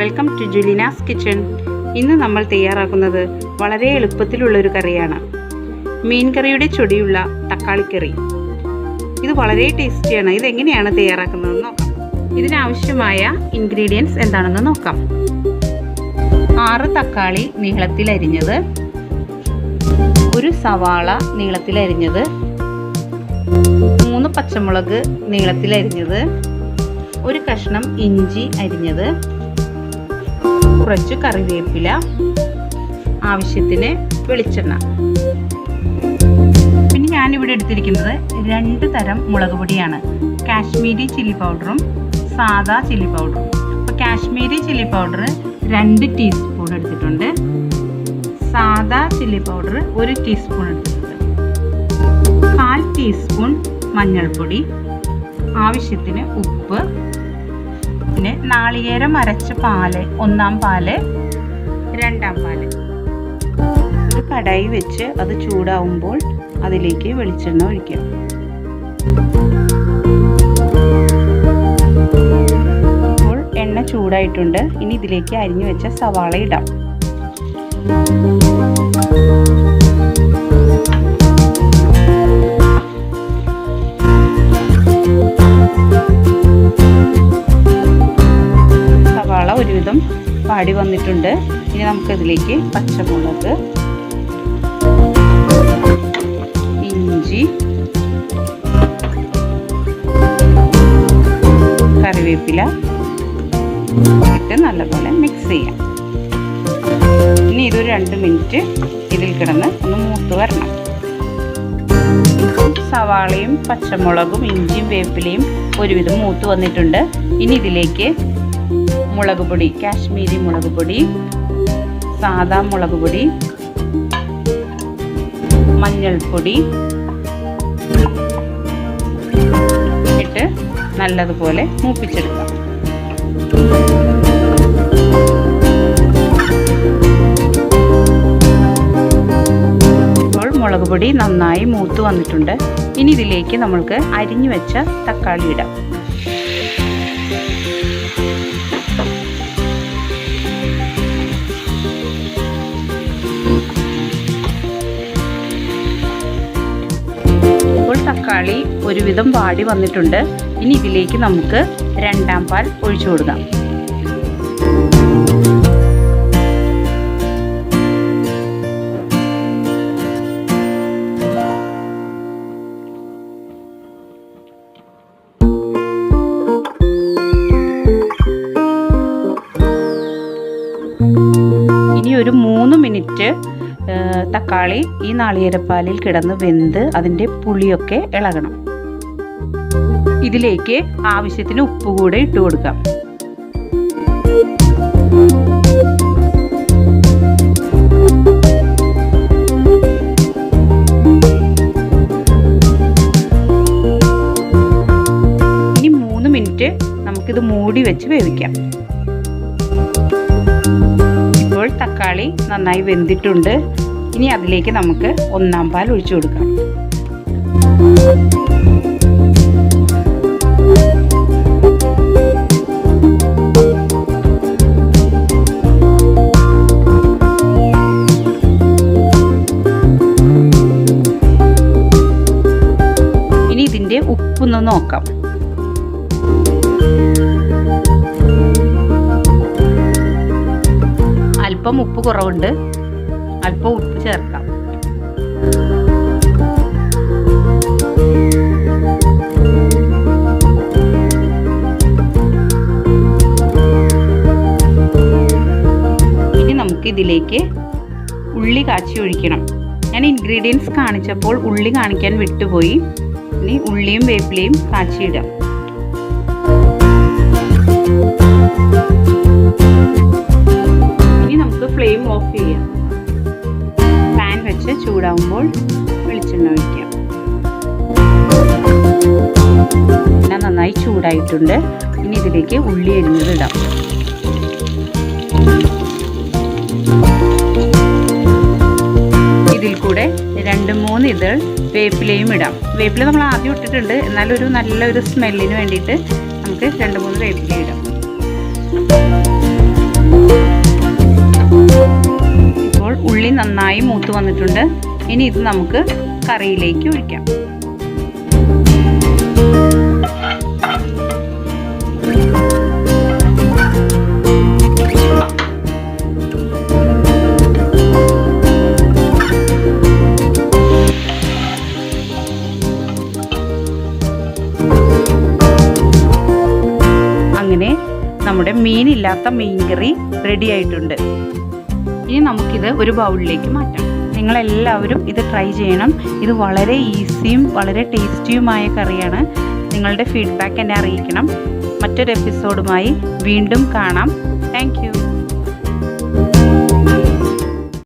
Welcome to Julina's kitchen. ഇന്ന് നമ്മൾ തയ്യാറാക്കുന്നത് വളരെ എളുപ്പത്തിലുള്ളൊരു കറിയാണ്. മീൻ കറിയുടെ ചൊടിയുള്ള തക്കാളിക്കറി. ഇത് വളരെ ടേസ്റ്റിയാണ്. ഇതെങ്ങനെയാണ് തയ്യാറാക്കുന്നതെന്ന് നോക്കാം. ഇതിനാവശ്യമായ ഇൻഗ്രീഡിയൻസ് എന്താണെന്ന് നോക്കാം. 6 തക്കാളി നീളത്തിലരിഞ്ഞത്, 1 സവാള നീളത്തിലരിഞ്ഞത്, 3 പച്ചമുളക് നീളത്തിലരിഞ്ഞത്, 1 കഷ്ണം ഇഞ്ചി അരിഞ്ഞത്, കുറച്ച് കറിവേപ്പില, ആവശ്യത്തിന് വെളിച്ചെണ്ണ. പിന്നെ ഞാനിവിടെ എടുത്തിരിക്കുന്നത് 2 തരം മുളക് പൊടിയാണ്. കാശ്മീരി ചില്ലി പൗഡറും സാദാ ചില്ലി പൗഡറും. അപ്പോൾ കാശ്മീരി ചില്ലി പൗഡർ 2 ടീസ്പൂൺ എടുത്തിട്ടുണ്ട്. സാദാ ചില്ലി പൗഡർ 1 ടീസ്പൂൺ എടുത്തിട്ടുണ്ട്. 1/4 ടീസ്പൂൺ മഞ്ഞൾപ്പൊടി, ആവശ്യത്തിന് ഉപ്പ്, പിന്നെ നാളികേരം അരച്ച പാല്, 1-ാം പാല്, 2-ാം പാല്. ഒരു കടായി വെച്ച് അത് ചൂടാവുമ്പോൾ അതിലേക്ക് വെളിച്ചെണ്ണ ഒഴിക്കാം. അപ്പോൾ എണ്ണ ചൂടായിട്ടുണ്ട്. ഇനി ഇതിലേക്ക് അരിഞ്ഞു വെച്ച സവാള ഇടാം. ഒരുവിധം പാടി വന്നിട്ടുണ്ട്. ഇനി നമുക്കതിലേക്ക് പച്ചമുളക്, ഇഞ്ചി, കറിവേപ്പില ഇട്ട് നല്ലപോലെ മിക്സ് ചെയ്യാം. ഇനി ഇതൊരു 2 മിനിറ്റ് ഇതിൽ കിടന്ന് ഒന്ന് മൂത്ത് വരണം. സവാളയും പച്ചമുളകും ഇഞ്ചിയും വേപ്പിലയും ഒരുവിധം മൂത്ത് വന്നിട്ടുണ്ട്. ഇനി ഇതിലേക്ക് മുളക് പൊടി, കാശ്മീരി മുളക് പൊടി, സാദാ മുളക് പൊടി, മഞ്ഞൾപ്പൊടി ഇട്ട് നല്ലതുപോലെ മൂപ്പിച്ചെടുക്കാം. ഇപ്പോൾ മുളക് പൊടി നന്നായി മൂത്ത് വന്നിട്ടുണ്ട്. ഇനി ഇതിലേക്ക് നമ്മൾക്ക് അരിഞ്ഞു വെച്ച തക്കാളി ഇടാം. തക്കാളി ഒരുവിധം വാടി വന്നിട്ടുണ്ട്. ഇനി ഇതിലേക്ക് നമുക്ക് 2-ാം പാൽ ഒഴിച്ചു കൊടുക്കാം. ഇനി ഒരു 3 മിനിറ്റ് തക്കാളി ഈ നാളികേരപ്പാലിൽ കിടന്ന് വെന്ത് അതിൻ്റെ പുളിയൊക്കെ ഇളകണം. ഇതിലേക്ക് ആവശ്യത്തിന് ഉപ്പ് കൂടെ ഇട്ട് കൊടുക്കാം. ഇനി 3 മിനിറ്റ് നമുക്കിത് മൂടി വെച്ച് വേവിക്കാം. ഇപ്പോൾ തക്കാളി നന്നായി വെന്തിട്ടുണ്ട്. ഇനി അതിലേക്ക് നമുക്ക് 1-ാം പാൽ ഒഴിച്ചു കൊടുക്കാം. ഇനി ഇതിൻ്റെ ഉപ്പൊന്ന് നോക്കാം. അല്പം ഉപ്പ് കുറവുണ്ട്. അല്പം ഉപ്പ് ചേർക്കാം. ഇനി നമുക്ക് ഇതിലേക്ക് ഉള്ളി കാച്ചി ഒഴിക്കണം. ഞാൻ ഇൻഗ്രീഡിയൻസ് കാണിച്ചപ്പോൾ ഉള്ളി കാണിക്കാൻ വിട്ടുപോയി. ഇനി ഉള്ളിയും വേപ്പിലയും കാച്ചിയിടാം. ഇനി നമുക്ക് ഫ്ലെയിം ഓഫ് ചെയ്യാം. പാൻ വെച്ച് ചൂടാവുമ്പോൾ വെളിച്ചെണ്ണ ഒഴിക്കാം. എണ്ണ നന്നായി ചൂടായിട്ടുണ്ട്. ഇനി ഇതിലേക്ക് ഉള്ളി അരിഞ്ഞത് ഇടാം. ഇതിൽ കൂടെ 2-3 ഇതൾ വേപ്പിലയും ഇടാം. വേപ്പില നമ്മൾ ആദ്യം ഇട്ടിട്ടുണ്ട്. എന്നാലൊരു നല്ലൊരു സ്മെല്ലിന് വേണ്ടിയിട്ട് നമുക്ക് 2-3 വേപ്പില ഇടാം. ഇപ്പോൾ ഉള്ളി നന്നായി മൂത്ത് വന്നിട്ടുണ്ട്. ഇനി ഇത് നമുക്ക് കറിയിലേക്ക് ഒഴിക്കാം. അങ്ങനെ നമ്മുടെ മീനില്ലാത്ത മീൻകറി റെഡി ആയിട്ടുണ്ട്. ഇനി നമുക്കിത് ഒരു ബൗളിലേക്ക് മാറ്റാം. നിങ്ങളെല്ലാവരും ഇത് ട്രൈ ചെയ്യണം. ഇത് വളരെ ഈസിയും വളരെ ടേസ്റ്റിയുമായ കറിയാണ്. നിങ്ങളുടെ ഫീഡ്ബാക്ക് എന്നെ അറിയിക്കണം. മറ്റൊരു എപ്പിസോഡുമായി വീണ്ടും കാണാം. Thank you.